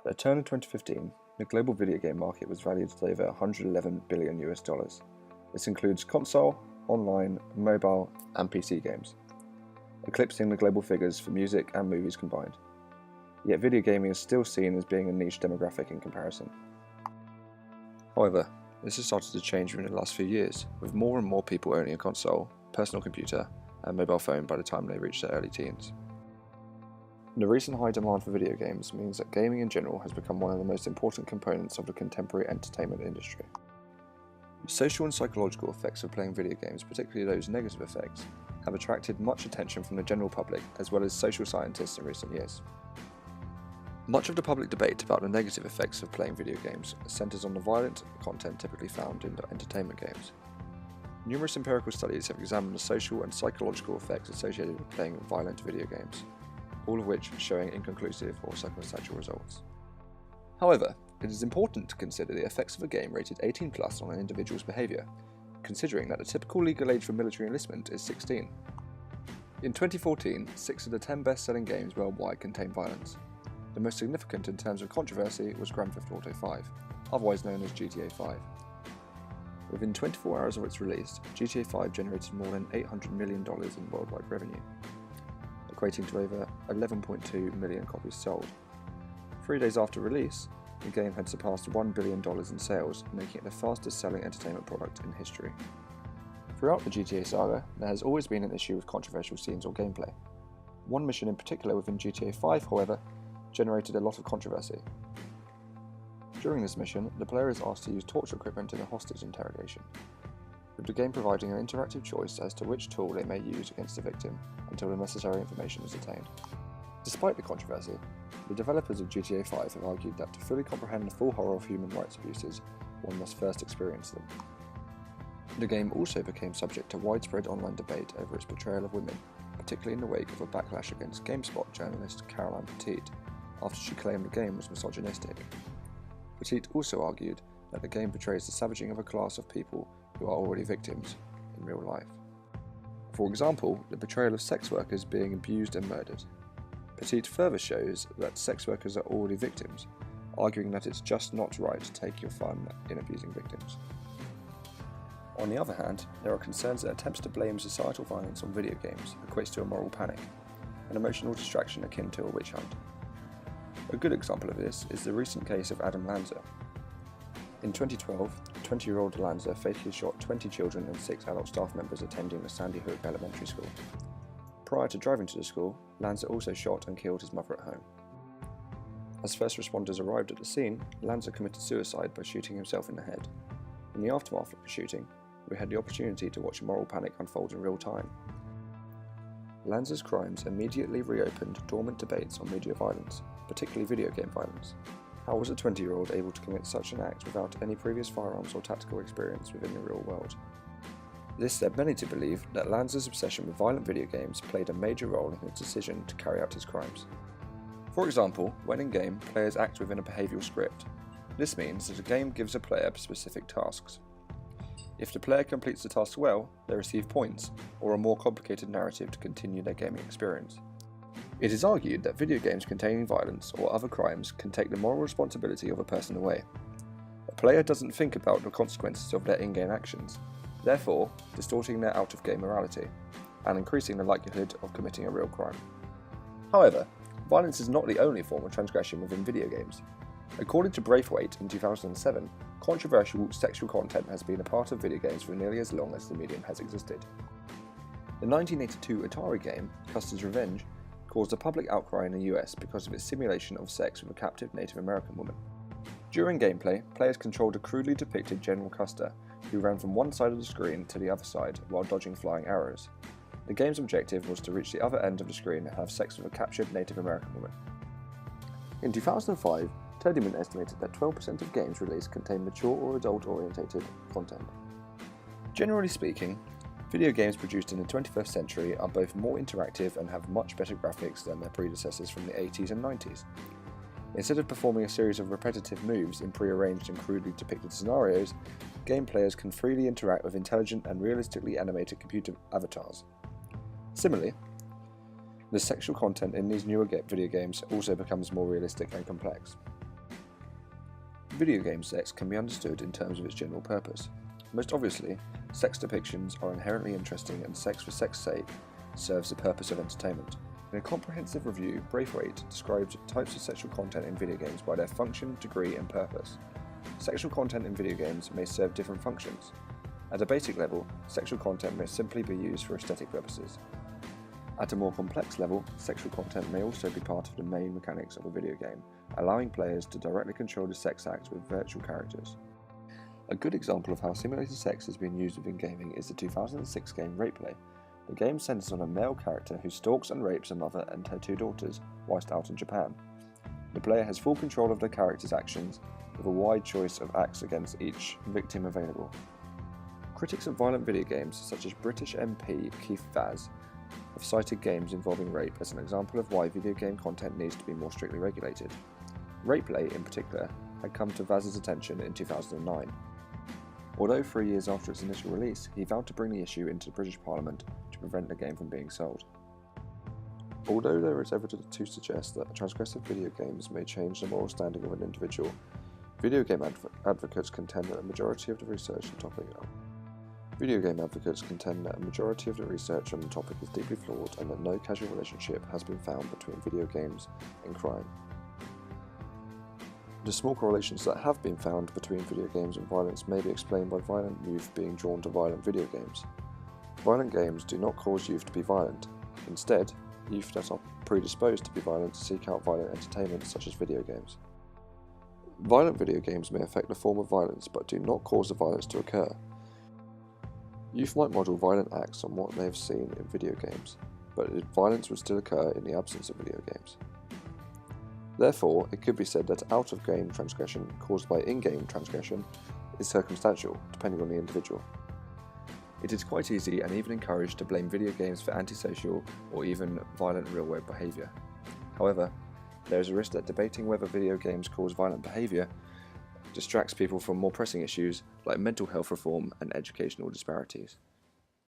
At the turn of 2015, the global video game market was valued at over $111 billion. This includes console, online, mobile, and PC games, eclipsing the global figures for music and movies combined. Yet video gaming is still seen as being a niche demographic in comparison. However, this has started to change in the last few years, with more and more people owning a console, personal computer, and mobile phone by the time they reach their early teens. The recent high demand for video games means that gaming in general has become one of the most important components of the contemporary entertainment industry. The social and psychological effects of playing video games, particularly those negative effects, have attracted much attention from the general public as well as social scientists in recent years. Much of the public debate about the negative effects of playing video games centers on the violent content typically found in entertainment games. Numerous empirical studies have examined the social and psychological effects associated with playing violent video games, all of which showing inconclusive or circumstantial results. However, it is important to consider the effects of a game rated 18+ on an individual's behaviour, considering that the typical legal age for military enlistment is 16. In 2014, 6 of the 10 best-selling games worldwide contained violence. The most significant in terms of controversy was Grand Theft Auto 5, otherwise known as GTA 5. Within 24 hours of its release, GTA 5 generated more than $800 million in worldwide revenue, equating to over 11.2 million copies sold. 3 days after release, the game had surpassed $1 billion in sales, making it the fastest selling entertainment product in history. Throughout the GTA saga, there has always been an issue with controversial scenes or gameplay. One mission in particular within GTA 5, however, generated a lot of controversy. During this mission, the player is asked to use torture equipment in a hostage interrogation, with the game providing an interactive choice as to which tool they may use against the victim until the necessary information is attained. Despite the controversy, the developers of GTA 5 have argued that to fully comprehend the full horror of human rights abuses, one must first experience them. The game also became subject to widespread online debate over its portrayal of women, particularly in the wake of a backlash against GameSpot journalist Caroline Petit, after she claimed the game was misogynistic. Petit also argued that the game portrays the savaging of a class of people who are already victims in real life. For example, the portrayal of sex workers being abused and murdered. Petit further shows that sex workers are already victims, arguing that it's just not right to take your fun in abusing victims. On the other hand, there are concerns that attempts to blame societal violence on video games equates to a moral panic, an emotional distraction akin to a witch hunt. A good example of this is the recent case of Adam Lanza. In 2012, 20-year-old Lanza fatally shot 20 children and 6 adult staff members attending the Sandy Hook Elementary School. Prior to driving to the school, Lanza also shot and killed his mother at home. As first responders arrived at the scene, Lanza committed suicide by shooting himself in the head. In the aftermath of the shooting, we had the opportunity to watch moral panic unfold in real time. Lanza's crimes immediately reopened dormant debates on media violence, particularly video game violence. How was a 20-year-old able to commit such an act without any previous firearms or tactical experience within the real world? This led many to believe that Lanza's obsession with violent video games played a major role in his decision to carry out his crimes. For example, when in-game, players act within a behavioural script. This means that a game gives a player specific tasks. If the player completes the task well, they receive points, or a more complicated narrative to continue their gaming experience. It is argued that video games containing violence or other crimes can take the moral responsibility of a person away. A player doesn't think about the consequences of their in-game actions, therefore distorting their out-of-game morality, and increasing the likelihood of committing a real crime. However, violence is not the only form of transgression within video games. According to Braithwaite in 2007, controversial sexual content has been a part of video games for nearly as long as the medium has existed. The 1982 Atari game, Custer's Revenge, caused a public outcry in the US because of its simulation of sex with a captive Native American woman. During gameplay, players controlled a crudely depicted General Custer, who ran from one side of the screen to the other side while dodging flying arrows. The game's objective was to reach the other end of the screen and have sex with a captured Native American woman. In 2005, Teddyman estimated that 12% of games released contain mature or adult-orientated content. Generally speaking, video games produced in the 21st century are both more interactive and have much better graphics than their predecessors from the 80s and 90s. Instead of performing a series of repetitive moves in pre-arranged and crudely depicted scenarios, game players can freely interact with intelligent and realistically animated computer avatars. Similarly, the sexual content in these newer video games also becomes more realistic and complex. Video game sex can be understood in terms of its general purpose. Most obviously, sex depictions are inherently interesting and sex for sex's sake serves the purpose of entertainment. In a comprehensive review, Braithwaite described types of sexual content in video games by their function, degree, and purpose. Sexual content in video games may serve different functions. At a basic level, sexual content may simply be used for aesthetic purposes. At a more complex level, sexual content may also be part of the main mechanics of a video game, allowing players to directly control the sex act with virtual characters. A good example of how simulated sex has been used within gaming is the 2006 game Rape Play. The game centers on a male character who stalks and rapes a mother and her 2 daughters whilst out in Japan. The player has full control of the character's actions, with a wide choice of acts against each victim available. Critics of violent video games, such as British MP Keith Vaz, have cited games involving rape as an example of why video game content needs to be more strictly regulated. Rape Play, in particular, had come to Vaz's attention in 2009. Although 3 years after its initial release, he vowed to bring the issue into the British Parliament to prevent the game from being sold. Although there is evidence to suggest that transgressive video games may change the moral standing of an individual, video game advocates contend that a majority of the research on the topic is deeply flawed and that no causal relationship has been found between video games and crime. The small correlations that have been found between video games and violence may be explained by violent youth being drawn to violent video games. Violent games do not cause youth to be violent. Instead, youth that are predisposed to be violent seek out violent entertainment such as video games. Violent video games may affect the form of violence but do not cause the violence to occur. Youth might model violent acts on what they have seen in video games, but violence would still occur in the absence of video games. Therefore, it could be said that out-of-game transgression caused by in-game transgression is circumstantial, depending on the individual. It is quite easy and even encouraged to blame video games for antisocial or even violent real-world behaviour. However, there is a risk that debating whether video games cause violent behaviour distracts people from more pressing issues like mental health reform and educational disparities.